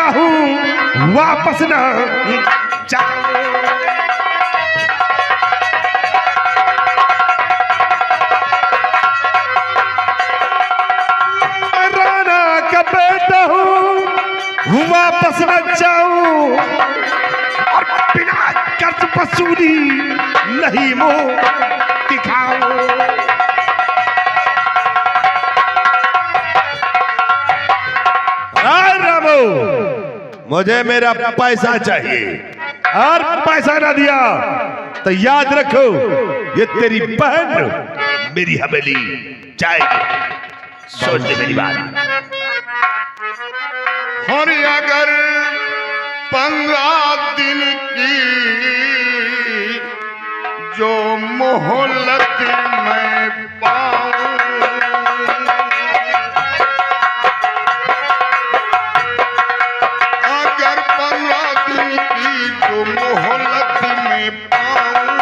हूँ वापस न जाऊं। राणा का बेटा हूँ वापस न जाऊं और बिना कर्ज वसूली नहीं मुंह दिखाऊं। मुझे मेरा पैसा चाहिए और पैसा ना दिया तो याद रखो ये तेरी बहन मेरी हवेली जाएगी। सोच ले मेरी बात। और अगर 15 दिन की जो मोहलत मैं पाऊं, अगर 15 दिन की जो मोहलत मैं पाऊं,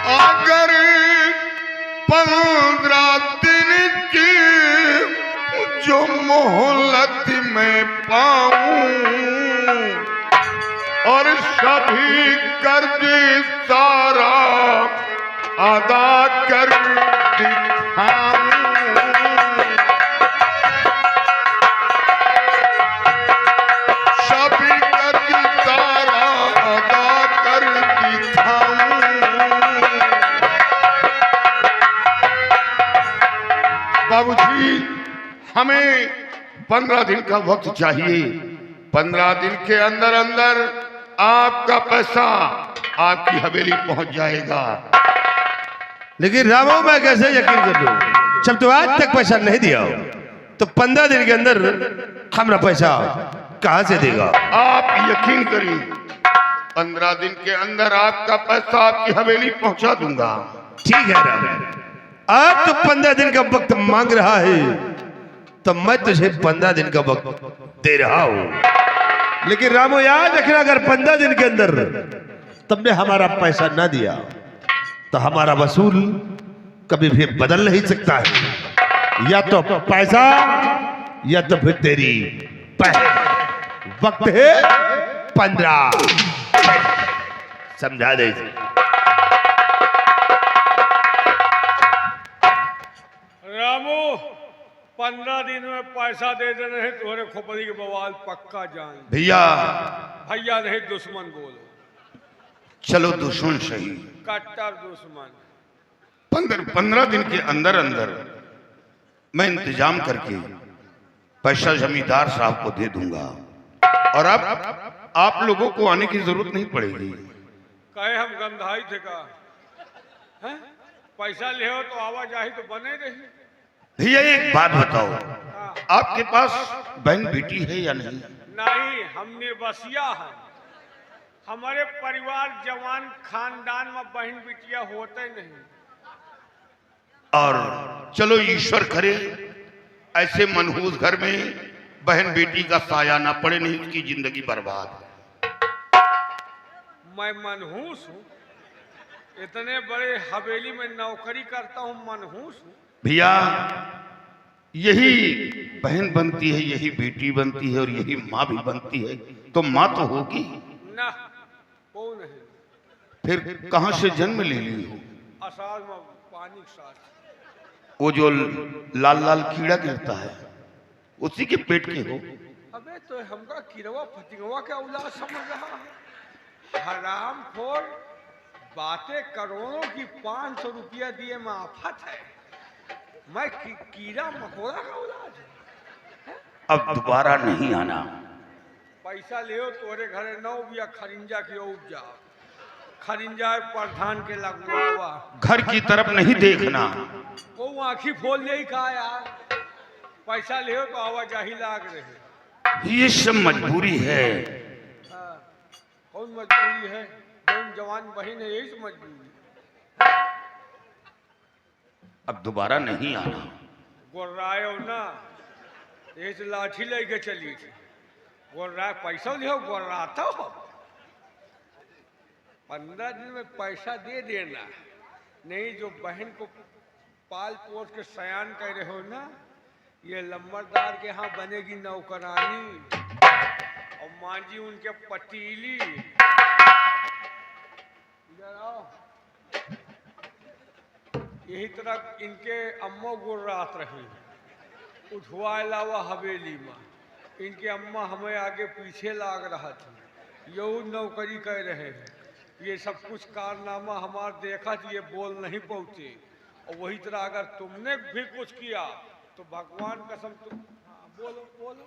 अगर 15 दिन की जो मोहलत मैं पाऊं और सभी कर्ज सारा अदा कर दिखाऊं, सभी कर्ज सारा अदा कर दिखाऊं। बाबूजी, हमें 15 दिन का वक्त चाहिए। 15 दिन के अंदर अंदर आपका पैसा आपकी हवेली पहुंच जाएगा। लेकिन रामो मैं कैसे यकीन कर लूं जब तो आज तक पैसा नहीं दिया तो 15 दिन के अंदर हमारा पैसा कहां से देगा? आप यकीन करिए, 15 दिन के अंदर आपका पैसा आपकी हवेली पहुंचा दूंगा। ठीक है राम, अब तो 15 दिन का वक्त मांग रहा है तो मैं तुझे 15 दिन का वक्त दे रहा हूं। लेकिन रामो याद रखना, अगर 15 दिन के अंदर तुमने हमारा पैसा ना दिया तो हमारा वसूल कभी भी बदल नहीं सकता है। या तो पैसा या तो फिर तेरी बहन। वक्त है 15। समझा दे। रामू 15 दिन में पैसा दे देने है तुम्हारे खोपड़ी के बवाल पक्का जान। भैया भैया नहीं दुश्मन बोलो। चलो दुश्मन सही, कट्टर दुश्मन। 15 दिन के अंदर अंदर मैं इंतजाम करके पैसा जमींदार साहब को दे दूंगा और अब आप लोगों को आने की जरूरत नहीं पड़ेगी। कहे हम गंधाई थे का है? पैसा ले हो तो आवाजाही तो बने रही। भैया एक बात बताओ, हाँ। आपके पास बहन बेटी है या नहीं? नहीं, हम निर्बसिया हैं। हमारे परिवार जवान खानदान में बहन बिटिया होते नहीं। और चलो ईश्वर करे ऐसे मनहूस घर में बहन बेटी का साया ना पड़े, नहीं उसकी जिंदगी बर्बाद। मैं मनहूस हूँ, इतने बड़े हवेली में नौकरी करता हूँ, मनहूस हूँ। भैया यही बहन बनती है, यही बेटी बनती है और यही माँ भी बनती है, तो माँ तो होगी ना, वो नहीं। फिर कहां से जन्म ले ली हो? आषाढ़ में पानी के साथ वो जो लाल लाल कीड़ा गिरता है उसी के पेट के हो? अबे तो हमका किरवा फतिंगवा का औलाद समझ रहा है। हराम खोर, बातें करोड़ों की 500 रुपया दिए में आफत है। मैं कीड़ा मकोड़ा का औलाद है। अब दोबारा नहीं आना। पैसा ले तोरे घरे नौ बिया खरिंजा की उपजा, खरिंजा प्रधान के लगवा। घर की तरफ नहीं देखना। वो आंखी खोल ले का यार, पैसा ले तो आवाजाही लाग रहे। ये सब मजबूरी है। कौन मजबूरी है? कौन जवान बहन है, यही मजबूरी। अब दोबारा नहीं आना। गोर्रायो ना, इस लाठी लेके चली थी। गोर्रा पैसा लियो, गोर्राता हो। 15 दिन में पैसा दे देना, नहीं जो बहन को पाल पोस के सयान कह रहे हो ना, ये लंबरदार के यहाँ बनेगी नौकरानी और मांझी उनके पतीली। इधर आओ। यही तरह इनके अम्मा गुड़ रात रही उठवा अलावा हवेली में। इनके अम्मा हमें आगे पीछे लाग रहा थी, यही नौकरी कह रहे हैं। ये सब कुछ कारनामा हमार देखा तो ये बोल नहीं पहुँचे। और वही तरह अगर तुमने भी कुछ किया तो भगवान कसम तुम। हाँ, बोलो बोलो।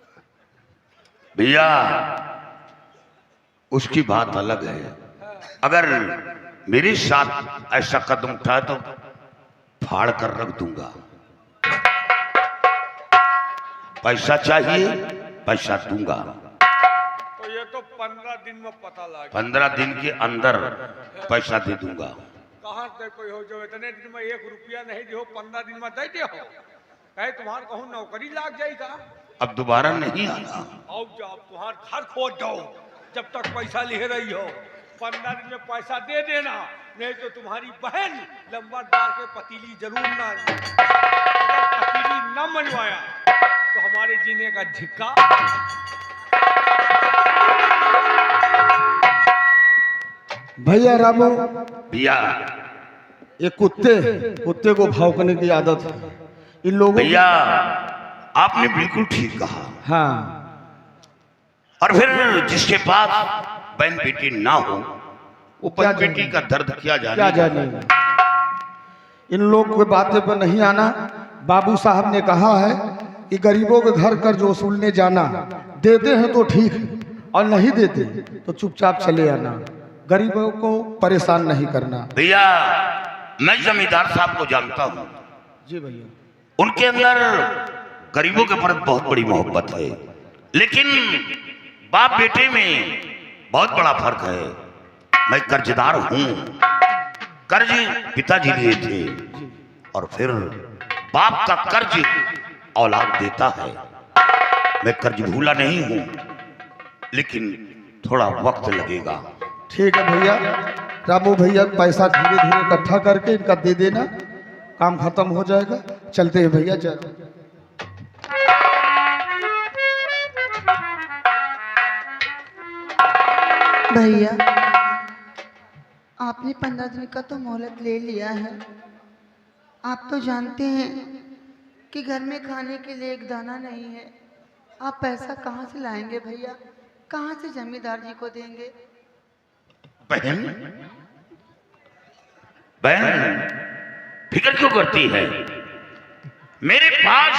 भैया उसकी बात अलग है, अगर मेरे साथ ऐसा कदम उठाए तो फाड़ कर रख दूंगा। पैसा चाहिए, पैसा दूंगा। तो ये तो 15 दिन में पता लगा। 15 दिन के अंदर पैसा दे दूंगा। कहाँ से कोई हो जो इतने दिन में 1 रुपया नहीं दे हो, 15 दिन में दे दे हो। कहे तुम्हारे कहूँ नौकरी लाग जाएगा, अब दोबारा नहीं आना। आओ जाओ तुम्हार घर खोद दो जब तक पैसा ले रही हो। 15 दिन में पैसा दे देना, नहीं तो तुम्हारी बहन लंबरदार के पतीली जरूर ना ली। अगर पतीली न मनवाया तो हमारे जीने का धिक्का। भैया रामू, भैया ये कुत्ते को भौंकने की आदत है इन लोगों की। भैया आपने बिल्कुल ठीक कहा। हाँ, और फिर जिसके पास बहन बेटी ना हो वो क्या बहन बेटी का दर्द क्या क्या जाने। जाने। इन लोग की बातें पर नहीं आना। बाबू साहब ने कहा है कि गरीबों के घर कर्ज वसूलने जाना, देते हैं तो ठीक और नहीं देते तो चुपचाप चले आना। गरीबों को परेशान नहीं करना। भैया मैं जमींदार साहब को जानता हूँ, जी भैया। उनके अंदर गरीबों के प्रति बहुत बड़ी मोहब्बत है, लेकिन बाप बेटे में बहुत बड़ा फर्क है। मैं कर्जदार हूँ, कर्ज पिताजी लिए थे और फिर बाप का कर्ज औलाद देता है। मैं कर्ज भूला नहीं हूँ, लेकिन थोड़ा वक्त लगेगा। ठीक है भैया। रामू भैया पैसा धीरे धीरे इकट्ठा करके इनका दे देना, काम खत्म हो जाएगा। चलते हैं भैया, चल। भैया आपने 15 दिन का तो मोहलत ले लिया है। आप तो जानते हैं कि घर में खाने के लिए एक दाना नहीं है। आप पैसा कहाँ से लाएंगे भैया? कहाँ से जमींदार जी को देंगे? बहन बहन फिक्र क्यों करती है? मेरे पास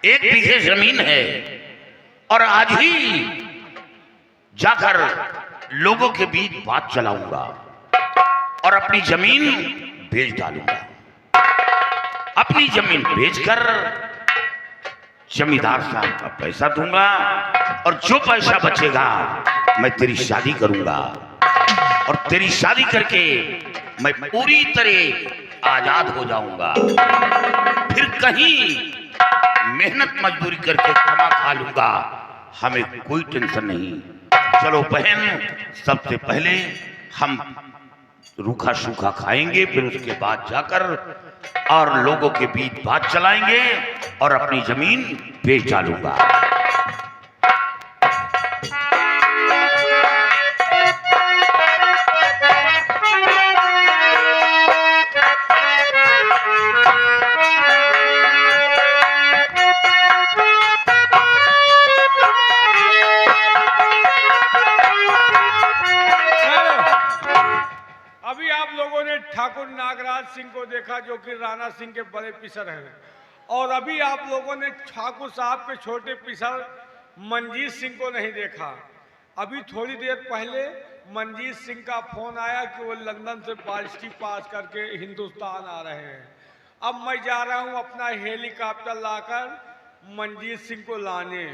1 बीघे जमीन है और आज ही जाकर लोगों के बीच बात चलाऊंगा और अपनी जमीन बेच डालूंगा। अपनी जमीन बेचकर जमींदार साहब का पैसा दूंगा और जो पैसा बचेगा मैं तेरी शादी करूंगा और तेरी शादी करके मैं पूरी तरह आजाद हो जाऊंगा। फिर कहीं मेहनत मजदूरी करके कमा खा लूंगा, हमें कोई टेंशन नहीं। चलो बहन, सबसे पहले हम रूखा सूखा खाएंगे, फिर उसके बाद जाकर और लोगों के बीच बात चलाएंगे और अपनी जमीन बेच डालूंगा। अभी आप लोगों ने ठाकुर नागराज सिंह को देखा जो कि राणा सिंह के बड़े पिसर हैं, और अभी आप लोगों ने ठाकुर साहब के छोटे पिसर मंजीत सिंह को नहीं देखा। अभी थोड़ी देर पहले मंजीत सिंह का फोन आया कि वो लंदन से बारिश पास करके हिंदुस्तान आ रहे हैं। अब मैं जा रहा हूँ अपना हेलीकॉप्टर लाकर मंजीत सिंह को लाने।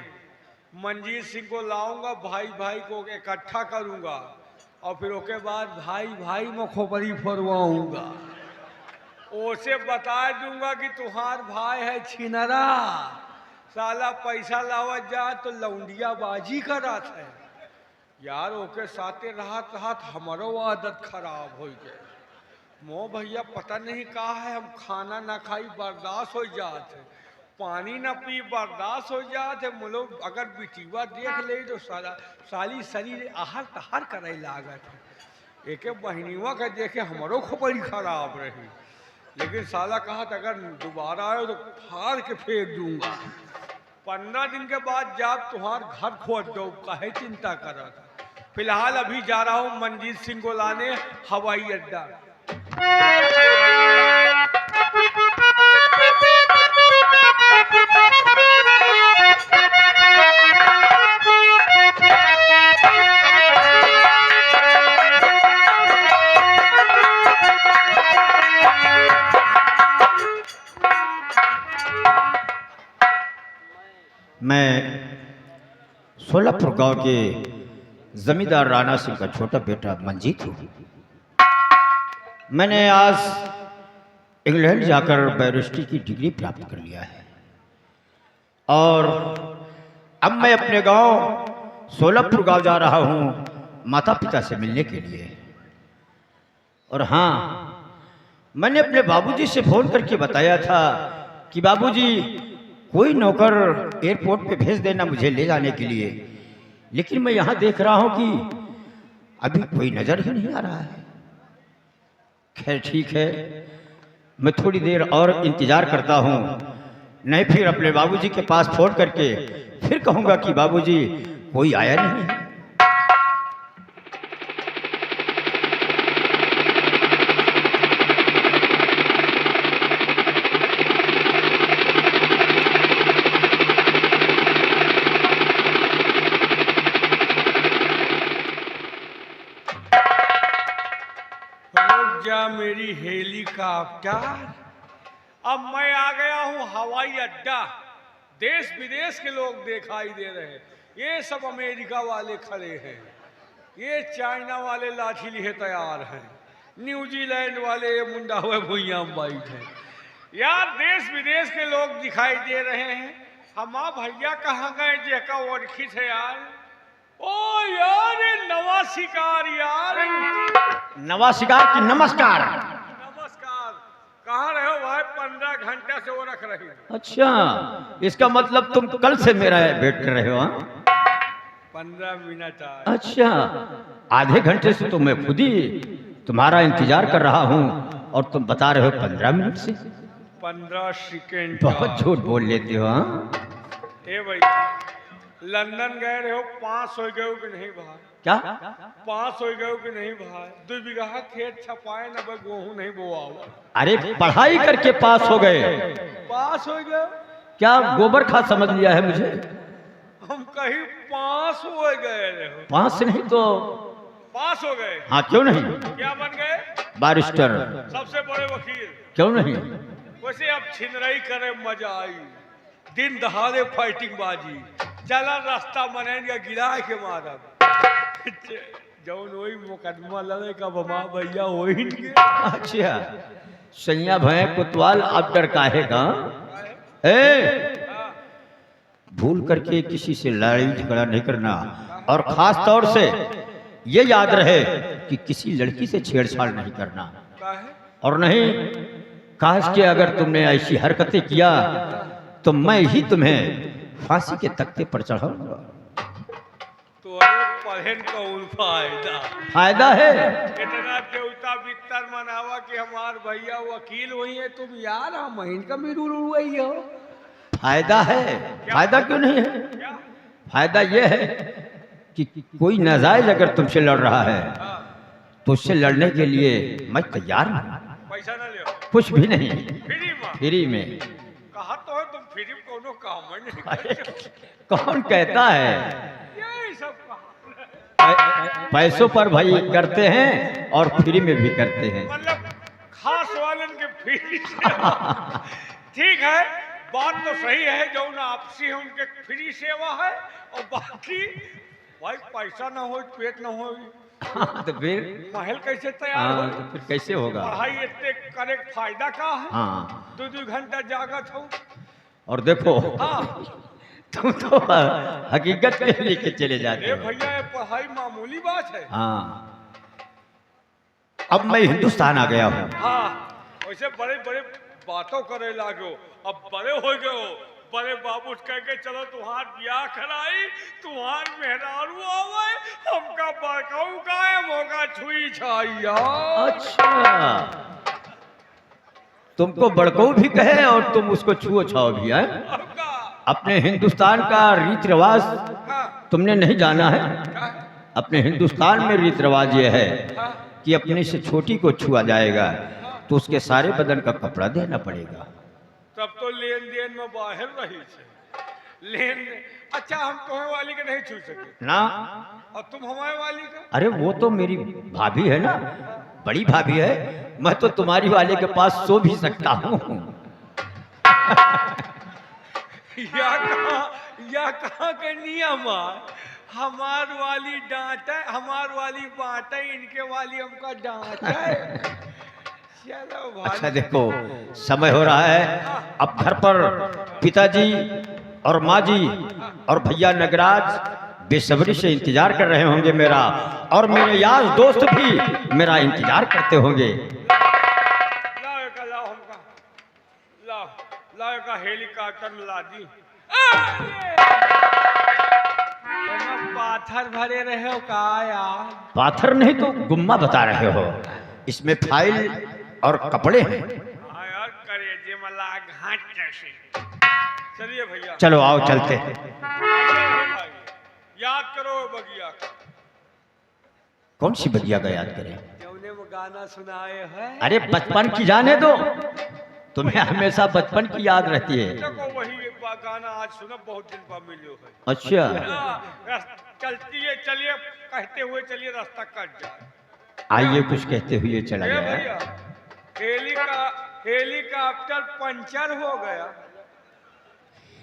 मंजीत सिंह को लाऊंगा, भाई भाई को इकट्ठा करूंगा और फिर उसके बाद भाई भाई में खोपड़ी फोड़वाऊंगा। उसे बता दूंगा कि तुम्हार भाई है छिनरा, साला पैसा लावत जा तो लौंडिया बाजी करत है। यार ओके साथे रहत रहत हमारो आदत खराब हो गए। मो भैया पता नहीं कहा है, हम खाना ना खाई बर्दाश्त हो जाते, पानी ना पी बर्दाश्त हो जाते। लोग अगर बिटिवा देख ले तो साली शरीर आहर तहर करे लागत। एक बहनिवा का देखे हमारो खोपड़ी खराब रही, लेकिन साला कहा अगर दोबारा आए तो फाड़ के फेंक दूंगा। 15 दिन के बाद जब तुम्हार घर खोद दो, काहे चिंता कर रहा था। फिलहाल अभी जा रहा हूँ मंजीत सिंह को लाने हवाई अड्डा। मैं सोलापुर गांव के जमींदार राणा सिंह का छोटा बेटा मंजीत हूँ। मैंने आज इंग्लैंड जाकर बैरिस्ट्री की डिग्री प्राप्त कर लिया है और अब मैं अपने गांव सोलापुर गांव जा रहा हूँ माता पिता से मिलने के लिए। और हाँ, मैंने अपने बाबूजी से फोन करके बताया था कि बाबूजी कोई नौकर एयरपोर्ट पे भेज देना मुझे ले जाने के लिए, लेकिन मैं यहाँ देख रहा हूँ कि अभी कोई नज़र ही नहीं आ रहा है। खैर ठीक है, मैं थोड़ी देर और इंतज़ार करता हूँ, नहीं फिर अपने बाबूजी के पास फोन करके फिर कहूँगा कि बाबूजी कोई आया नहीं है। मेरी हेलीकॉप्टर, अब मैं आ गया हूँ हवाई अड्डा। देश विदेश के लोग दिखाई दे रहे हैं। ये सब अमेरिका वाले खड़े हैं, ये चाइना वाले लाठी लिए तैयार हैं, न्यूजीलैंड वाले ये मुंडा हुए भुइयां बाइट है। यार देश विदेश के लोग दिखाई दे रहे हैं। हमारा भैया कहाँ गए जेका ओरखी थे यार? ओ यार ये नवा शिकार यार, नवा शिकार की नमस्कार। नमस्कार। कहाँ रहे हो भाई? 15 घंटे से वो रख रही हो। अच्छा, इसका मतलब तुम कल से मेरा वेट कर रहे हो? 15 मिनट आए। अच्छा, आधे घंटे से तो मैं खुद ही तुम्हारा इंतजार कर रहा हूँ और तुम बता रहे हो 15 मिनट से। 15 सेकेंड। बहुत झूठ बोल लेते हो। हाँ, ए भाई लंदन गए रहे हो, 5 हो गए कि नहीं भाई? क्या 5 हो गए कि नहीं भाई? 2 बीघा खेत छपाए ना भाई, गेहूं नहीं बोआ हुआ। अरे पढ़ाई करके पास हो गए? पास हो गए? क्या गोबर खाद समझ लिया है मुझे? हम कहीं 5 हो गए रहे हो। 5 नहीं तो 5 हो गए। हाँ, क्यों नहीं? क्या बन गए? बैरिस्टर। सबसे बड़े वकील। क्यों नहीं? वैसे अब छिनराई करे मजा आई, दिन दहाड़े फाइटिंग बाजी, चला रास्ता बनेगा गिरा के मारब। जौन वही मुकदमा लड़े का बमा भैया वही। अच्छा, सैया भय कोतवाल अब डर काहेगा? भूल करके किसी से लड़ाई झगड़ा नहीं करना, और खास तौर से ये याद रहे कि किसी लड़की से छेड़छाड़ नहीं करना। और नहीं, काश कि अगर तुमने ऐसी हरकतें किया तो मैं ही तुम्हें फांसी के तख्ते पर चढ़ाऊंगा। तो पहन कौन फायदा? फायदा है। इतना देवता बित्तर मनावा कि हमार भैया वकील हुई है, तुम यार हम का मिरूर हुई हो। फायदा है। फायदा क्यों नहीं है? क्या फायदा ये है कि कोई नाजायज अगर तुमसे लड़ रहा है तो उससे लड़ने के लिए मैं तैयार हूँ। पैसा ना ले? कुछ भी नहीं, फ्री में। फ्री में। कहा तो है तुम फ्री में कोनो काम नहीं करते। कौन कहता है? यही सब कहा। पैसों पर भाई करते हैं और फ्री में भी करते हैं। मतलब खास वालन के फ्री सेवा। ठीक है, बात तो सही है, जो ना आपसी है उनके फ्री सेवा है, और बाकी भाई पैसा ना हो पेट ना हो तो फिर महल कैसे तैयार हो? तो फिर कैसे होगा? पढ़ाई इतने करे फायदा का है? हाँ, 2 घंटा जागत हो। और देखो हाँ तुम तो हकीकत पे लेके चले जाते ए हो। भैया ये पढ़ाई मामूली बात है। हाँ, अब मैं हिंदुस्तान आ गया हूँ। हाँ वैसे बड़े बड़े बातों करे लागो, अब बड़े हो गए हो, बड़े बाबू कह के चलो तुम्हार ब्याह कराई, तुम्हार मेहरारू आवे, हमका बड़काऊ गाय मोगा छुई छाइया। अच्छा, तुमको बड़कऊ भी कहे और तुम उसको छुओ छाओ भी है। हमका अपने हिंदुस्तान का रीति रिवाज हाँ तुमने नहीं जाना है। अपने हिंदुस्तान में रीति रिवाज ये है हाँ कि अपने से छोटी को छुआ जाएगा तो उसके सारे बदन का कपड़ा देना पड़ेगा। तब तो लेन देन में बाहर रही छे लेन। अच्छा हम तुम्हें वाली के नहीं छू सके ना, और तुम हमारे वाली का? अरे वो तो मेरी भाभी है ना, बड़ी भाभी है। मैं तो तुम्हारी वाले के पास सो भी सकता हूँ। या कहाँ के नियम है? हमार वाली डांट है, हमार वाली बात है, इनके वाली हमका डांट है। चलो भाई। अच्छा देखो, समय हो रहा है। अब घर पर पिताजी और माँ जी और भैया नगराज बेसब्री से इंतजार कर रहे होंगे मेरा, और मेरे यार दोस्त भी मेरा इंतजार करते होंगे। लाओ एका, लाओ हमका, लाओ लाओ एका हेलीकॉप्टर में ला दी। एमा पाथर भरे रहे हो का यार? पाथर नहीं तो गुम्मा बता रहे हो। इसमें फाइल और कपड़े हैं। हाँ यार करेजे मला घाट कैसे। चलिए भैया चलो आओ चलते हैं। भाई, याद करो बगिया का। कौन सी बगिया का याद करें? जौने वो गाना सुनाए है। अरे बचपन की जाने दो, तुम्हें हमेशा बचपन की याद रहती है। देखो वही गाना आज सुना, बहुत दिन बाद मिलो है। अच्छा, चलती है, चलिए कहते हुए चलिए, रास्ता कट जाए। आइए कुछ कहते हुए चला ए जाए। भैया हेलीकॉप्टर पंचर हो गया।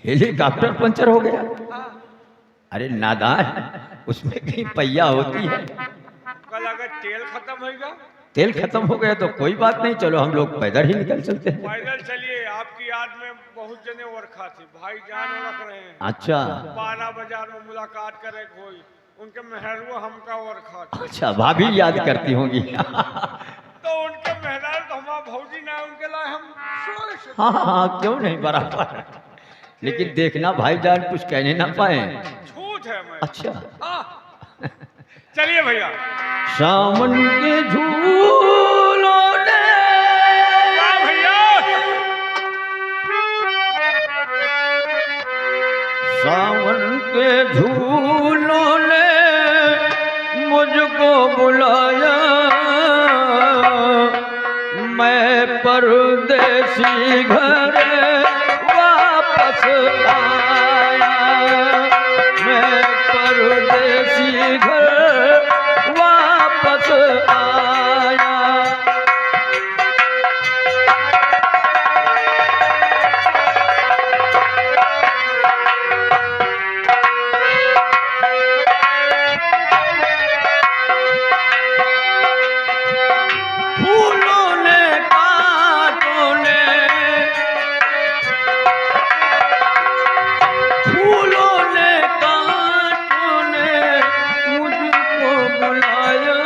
हेलीकॉप्टर पंचर हो गया? हाँ, अरे नादान, उसमें कहीं पहिया होती है। कल अगर तेल खत्म होगा, तेल खत्म हो गया तो कोई बात नहीं, चलो हम लोग पैदल ही निकल चलते हैं। पैदल चलिए। आपकी याद में बहुत जने वर्खा थी, भाई जान रख रहे हैं। अच्छा 12 बाजार में मुलाकात करे कोई, उनके मेहरुआ हमका वर्खा था। अच्छा, भाभी याद करती होंगी। तो उनके मेहरार तो हमारा भौजी ना, उनके लिए हम सोए। हाँ हाँ, क्यों नहीं, बराबर। लेकिन देखना भाईजान कुछ कहने ना पाए। छूट है मैं। अच्छा, हाँ। चलिए भैया। सावन के झूलों ने वाह भैया। सावन के झूलों ने मुझको बुलाया, मैं परदेसी घर वापस आया, मैं परदेसी घर वापस आया। फूलों ने कांटों ने, फूलों ने कांटों ने मुझको बुलाया,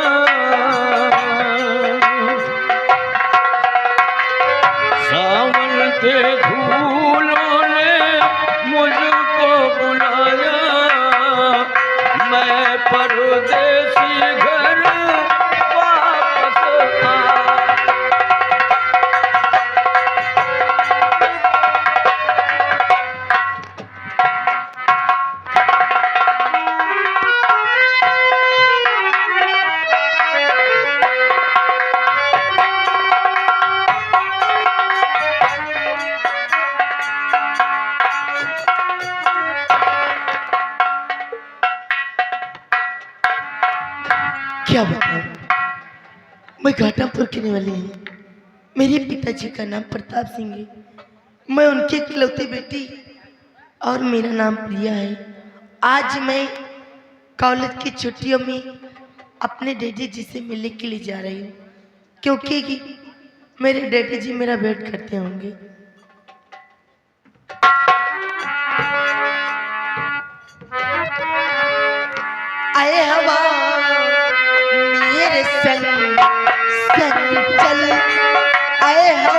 सावन के फूलों ने मुझको बुलाया, मैं परदेसी घर वापस आया। क्या बताऊं, मैं घाटापुर की निवासी हूँ। मेरे पिताजी का नाम प्रताप सिंह है, मैं उनकी इकलौती बेटी और मेरा नाम प्रिया है। आज मैं कॉलेज की छुट्टियों में अपने डैडी जी से मिलने के लिए जा रही हूँ, क्योंकि मेरे डैडी जी मेरा वेट करते होंगे। आए हम